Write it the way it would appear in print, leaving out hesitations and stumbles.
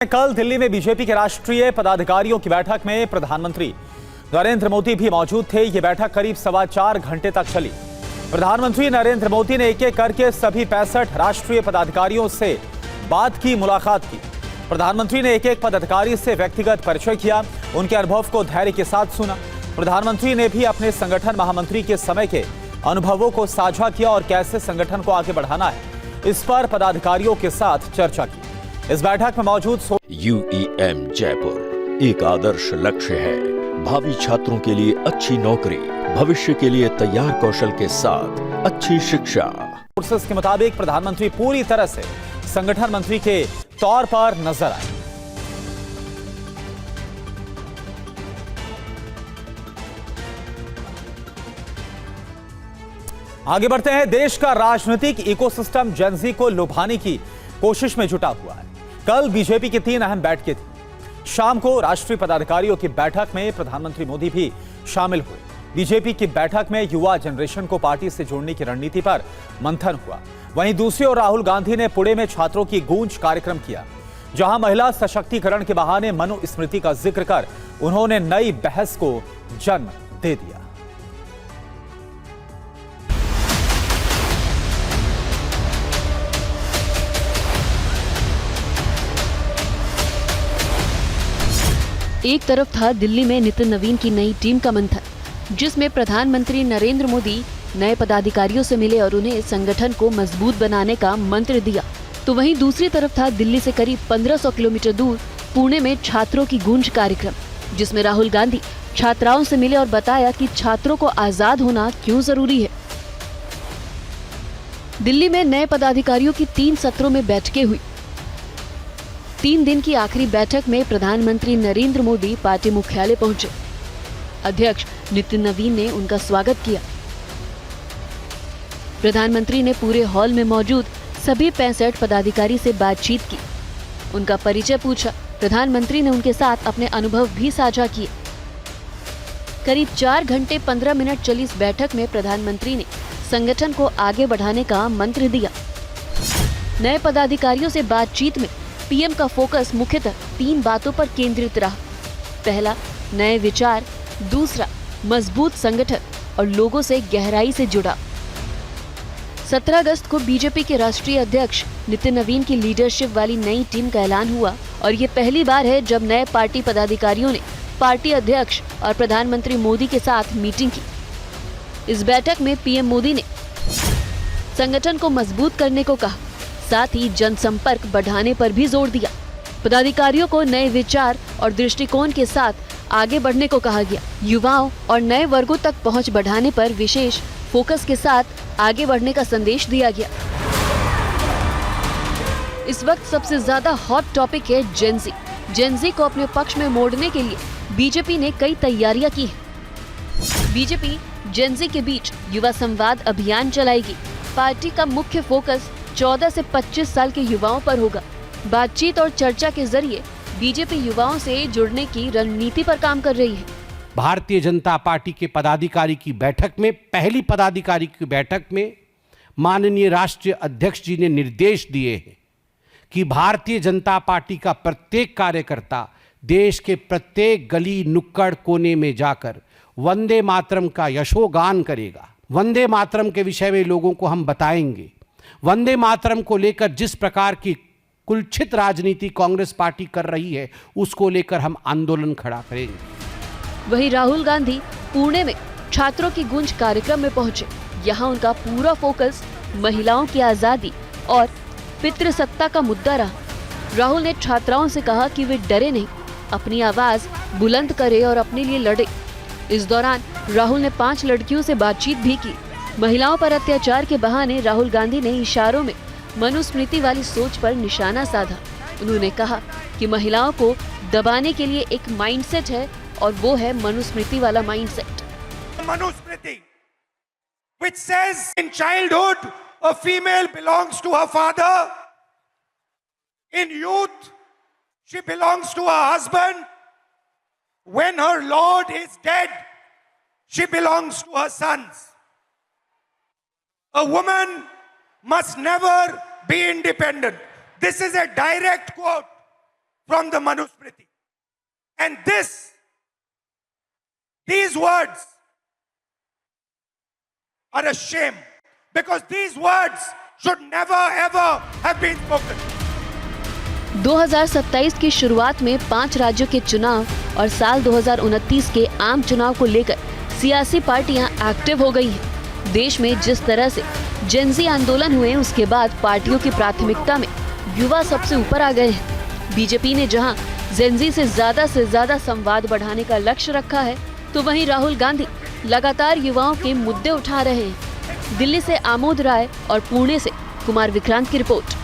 कल दिल्ली में बीजेपी के राष्ट्रीय पदाधिकारियों की बैठक में प्रधानमंत्री नरेंद्र मोदी भी मौजूद थे। ये बैठक करीब 4.25 घंटे तक चली। प्रधानमंत्री नरेंद्र मोदी ने एक एक करके सभी 65 राष्ट्रीय पदाधिकारियों से बात की, मुलाकात की। प्रधानमंत्री ने एक एक पदाधिकारी से व्यक्तिगत परिचय किया, उनके अनुभव को धैर्य के साथ सुना। प्रधानमंत्री ने भी अपने संगठन महामंत्री के समय के अनुभवों को साझा किया और कैसे संगठन को आगे बढ़ाना है, इस पर पदाधिकारियों के साथ चर्चा की। इस बैठक में मौजूद UEM जयपुर एक आदर्श लक्ष्य है। भावी छात्रों के लिए अच्छी नौकरी, भविष्य के लिए तैयार कौशल के साथ अच्छी शिक्षा। सोर्सेस के मुताबिक प्रधानमंत्री पूरी तरह से संगठन मंत्री के तौर पर नजर आए। आगे बढ़ते हैं। देश का राजनीतिक इकोसिस्टम जेन ज़ी को लुभाने की कोशिश में जुटा हुआ है। कल बीजेपी की 3 अहम बैठकें थी। शाम को राष्ट्रीय पदाधिकारियों की बैठक में प्रधानमंत्री मोदी भी शामिल हुए। बीजेपी की बैठक में युवा जनरेशन को पार्टी से जोड़ने की रणनीति पर मंथन हुआ। वहीं दूसरी ओर राहुल गांधी ने पुणे में छात्रों की गूंज कार्यक्रम किया, जहां महिला सशक्तिकरण के बहाने मनुस्मृति का जिक्र कर उन्होंने नई बहस को जन्म दे दिया। एक तरफ था दिल्ली में नितिन नवीन की नई टीम का मंथन, जिसमें प्रधानमंत्री नरेंद्र मोदी नए पदाधिकारियों से मिले और उन्हें संगठन को मजबूत बनाने का मंत्र दिया। तो वहीं दूसरी तरफ था दिल्ली से करीब 1500 किलोमीटर दूर पुणे में छात्रों की गूंज कार्यक्रम, जिसमें राहुल गांधी छात्राओं से मिले और बताया कि छात्रों को आजाद होना क्यों जरूरी है। दिल्ली में नए पदाधिकारियों की 3 सत्रों में बैठकें हुई। 3 दिन की आखिरी बैठक में प्रधानमंत्री नरेंद्र मोदी पार्टी मुख्यालय पहुंचे। अध्यक्ष नितिन नवीन ने उनका स्वागत किया। प्रधानमंत्री ने पूरे हॉल में मौजूद सभी 65 पदाधिकारी से बातचीत की, उनका परिचय पूछा। प्रधानमंत्री ने उनके साथ अपने अनुभव भी साझा किए। करीब 4 घंटे 15 मिनट चली इस बैठक में प्रधानमंत्री ने संगठन को आगे बढ़ाने का मंत्र दिया। नए पदाधिकारियों से बातचीत में पीएम का फोकस मुख्यतः 3 बातों पर केंद्रित रहा। पहला, नए विचार, दूसरा, मजबूत संगठन और लोगों से गहराई से जुड़ा। 17 अगस्त को बीजेपी के राष्ट्रीय अध्यक्ष नितिन नवीन की लीडरशिप वाली नई टीम का ऐलान हुआ और ये पहली बार है जब नए पार्टी पदाधिकारियों ने पार्टी अध्यक्ष और प्रधानमंत्री मोदी के साथ मीटिंग की। इस बैठक में पीएम मोदी ने संगठन को मजबूत करने को कहा, साथ ही जनसंपर्क बढ़ाने पर भी जोर दिया। पदाधिकारियों को नए विचार और दृष्टिकोण के साथ आगे बढ़ने को कहा गया। युवाओं और नए वर्गों तक पहुंच बढ़ाने पर विशेष फोकस के साथ आगे बढ़ने का संदेश दिया गया। इस वक्त सबसे ज्यादा हॉट टॉपिक है जेन ज़ी। जेन ज़ी को अपने पक्ष में मोड़ने के लिए बीजेपी ने कई तैयारियां की हैं। बीजेपी जेन ज़ी के बीच युवा संवाद अभियान चलाएगी। पार्टी का मुख्य फोकस 14 से 25 साल के युवाओं पर होगा। बातचीत और चर्चा के जरिए बीजेपी युवाओं से जुड़ने की रणनीति पर काम कर रही है। भारतीय जनता पार्टी के पदाधिकारी की बैठक में, पहली पदाधिकारी की बैठक में माननीय राष्ट्रीय अध्यक्ष जी ने निर्देश दिए हैं कि भारतीय जनता पार्टी का प्रत्येक कार्यकर्ता देश के प्रत्येक गली नुक्कड़ कोने में जाकर वंदे मातरम का यशोगान करेगा। वंदे मातरम के विषय में लोगों को हम बताएंगे। वंदे मातरम को लेकर जिस प्रकार की कुलछित राजनीति कांग्रेस पार्टी कर रही है, उसको लेकर हम आंदोलन खड़ा करेंगे। वहीं राहुल गांधी पुणे में छात्रों की गूंज कार्यक्रम में पहुंचे। यहां उनका पूरा फोकस महिलाओं की आजादी और पितृसत्ता का मुद्दा रहा। राहुल ने छात्राओं से कहा कि वे डरे नहीं, अपनी आवाज बुलंद करे और अपने लिए लड़े। इस दौरान राहुल ने 5 लड़कियों से बातचीत भी की। महिलाओं पर अत्याचार के बहाने राहुल गांधी ने इशारों में मनुस्मृति वाली सोच पर निशाना साधा। उन्होंने कहा कि महिलाओं को दबाने के लिए एक माइंडसेट है और वो है मनुस्मृति वाला mindset. Manusmriti which says in childhood a female belongs to her father, in youth she belongs to her husband, when her lord is dead she belongs to her sons. A woman must never be independent. This is a direct quote from the Manusmriti. And these words are a shame, because these words should never ever have been spoken. 2027 की शुरुआत में 5 राज्यों के चुनाव और साल 2029 के आम चुनाव को लेकर सियासी पार्टियां एक्टिव हो गई हैं। देश में जिस तरह से जेनजी आंदोलन हुए, उसके बाद पार्टियों की प्राथमिकता में युवा सबसे ऊपर आ गए हैं। बीजेपी ने जहां जेनजी से ज्यादा संवाद बढ़ाने का लक्ष्य रखा है, तो वहीं राहुल गांधी लगातार युवाओं के मुद्दे उठा रहे हैं। दिल्ली से आमोद राय और पुणे से कुमार विक्रांत की रिपोर्ट।